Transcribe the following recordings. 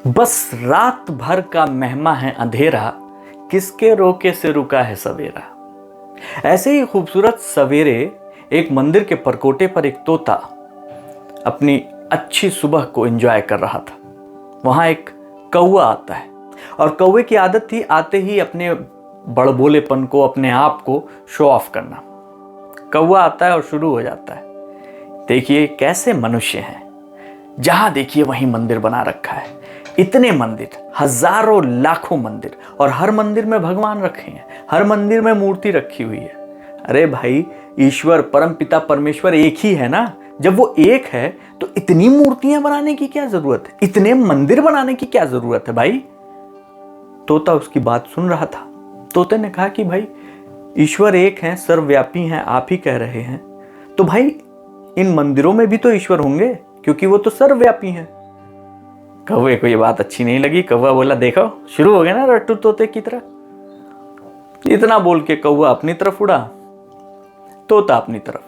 बस रात भर का मेहमा है अंधेरा, किसके रोके से रुका है सवेरा। ऐसे ही खूबसूरत सवेरे एक मंदिर के परकोटे पर एक तोता अपनी अच्छी सुबह को एंजॉय कर रहा था। वहां एक कौवा आता है और कौवे की आदत थी आते ही अपने बड़बोलेपन को, अपने आप को शो ऑफ करना। कौवा आता है और शुरू हो जाता है, देखिए कैसे मनुष्य हैं, जहां देखिए वहीं मंदिर बना रखा है। इतने मंदिर, हजारों लाखों मंदिर, और हर मंदिर में भगवान रखे हैं, हर मंदिर में मूर्ति रखी हुई है। अरे भाई, ईश्वर परम पिता परमेश्वर एक ही है ना। जब वो एक है तो इतनी मूर्तियां बनाने की क्या जरूरत है, इतने मंदिर बनाने की क्या जरूरत है भाई। तोता उसकी बात सुन रहा था। तोते ने कहा कि भाई ईश्वर एक है, सर्वव्यापी हैं, आप ही कह रहे हैं, तो भाई इन मंदिरों में भी तो ईश्वर होंगे, क्योंकि वो तो सर्वव्यापी हैं। कौवे को ये बात अच्छी नहीं लगी। कौवा बोला, देखो शुरू हो गया ना रट्टू तोते की तरह। इतना बोल के कौवा अपनी तरफ उड़ा, तोता अपनी तरफ।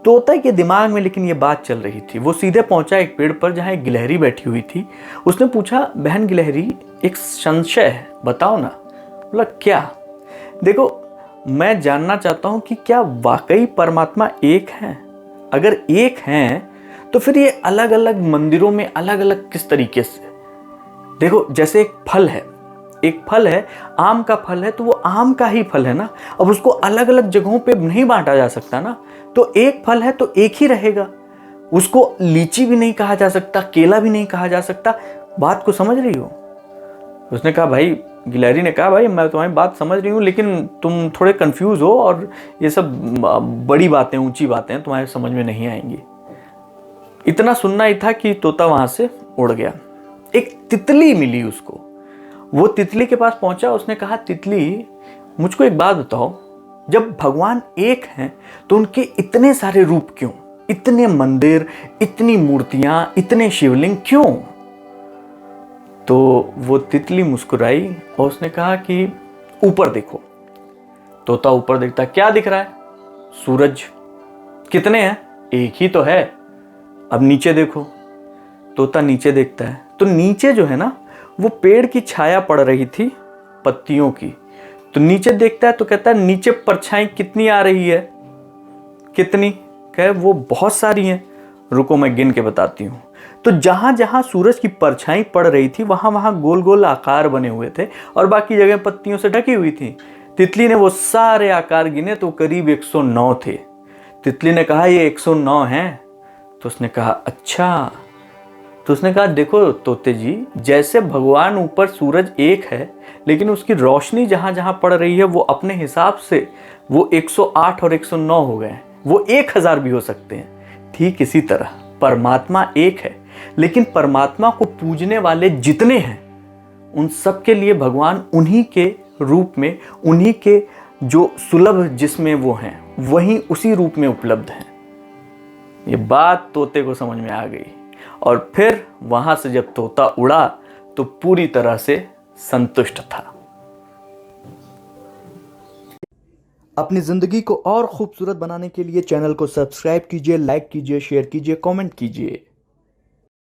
तोते के दिमाग में लेकिन ये बात चल रही थी। वो सीधे पहुंचा एक पेड़ पर जहां एक गिलहरी बैठी हुई थी। उसने पूछा, बहन गिलहरी, एक संशय है, बताओ ना। बोला, क्या? देखो, मैं जानना चाहता हूं कि क्या वाकई परमात्मा एक है? अगर एक है तो फिर ये अलग अलग मंदिरों में अलग अलग किस तरीके से? देखो, जैसे एक फल है, आम का फल है, तो वो आम का ही फल है ना। अब उसको अलग अलग जगहों पे नहीं बांटा जा सकता ना। तो एक फल है तो एक ही रहेगा। उसको लीची भी नहीं कहा जा सकता, केला भी नहीं कहा जा सकता। बात को समझ रही हो? उसने कहा, भाई, गिलहरी ने कहा, भाई मैं तुम्हारी बात समझ रही हूँ, लेकिन तुम थोड़े कंफ्यूज हो और ये सब बड़ी बातें, ऊंची बातें तुम्हारे समझ में नहीं आएंगी। इतना सुनना ही था कि तोता वहां से उड़ गया। एक तितली मिली उसको। वो तितली के पास पहुंचा। उसने कहा, तितली, मुझको एक बात बताओ, जब भगवान एक हैं तो उनके इतने सारे रूप क्यों, इतने मंदिर, इतनी मूर्तियां, इतने शिवलिंग क्यों? तो वो तितली मुस्कुराई और उसने कहा कि ऊपर देखो। तोता ऊपर देखता, क्या दिख रहा है? सूरज। कितने हैं? एक ही तो है। अब नीचे देखो। तोता नीचे देखता है तो नीचे जो है ना, वो पेड़ की छाया पड़ रही थी, पत्तियों की। तो नीचे देखता है तो कहता है, नीचे परछाई कितनी आ रही है? कितनी? कहे, वो बहुत सारी हैं। रुको मैं गिन के बताती हूँ। तो जहां जहां सूरज की परछाई पड़ रही थी वहां वहां गोल गोल आकार बने हुए थे और बाकी जगह पत्तियों से ढकी हुई थी। तितली ने वो सारे आकार गिने तो करीब 109 थे। तितली ने कहा, ये 109 हैं? तो उसने कहा, अच्छा। तो उसने कहा, देखो तोते जी, जैसे भगवान ऊपर सूरज एक है, लेकिन उसकी रोशनी जहां जहां पड़ रही है वो अपने हिसाब से वो 108 और 109 हो गए। वो 1000 भी हो सकते हैं। ठीक इसी तरह परमात्मा एक है, लेकिन परमात्मा को पूजने वाले जितने हैं उन सब के लिए भगवान उन्हीं के रूप में, उन्हीं के जो सुलभ जिसमें वो हैं, वहीं उसी रूप में उपलब्ध हैं। ये बात तोते को समझ में आ गई और फिर वहां से जब तोता उड़ा तो पूरी तरह से संतुष्ट था। अपनी जिंदगी को और खूबसूरत बनाने के लिए चैनल को सब्सक्राइब कीजिए, लाइक कीजिए, शेयर कीजिए, कमेंट कीजिए।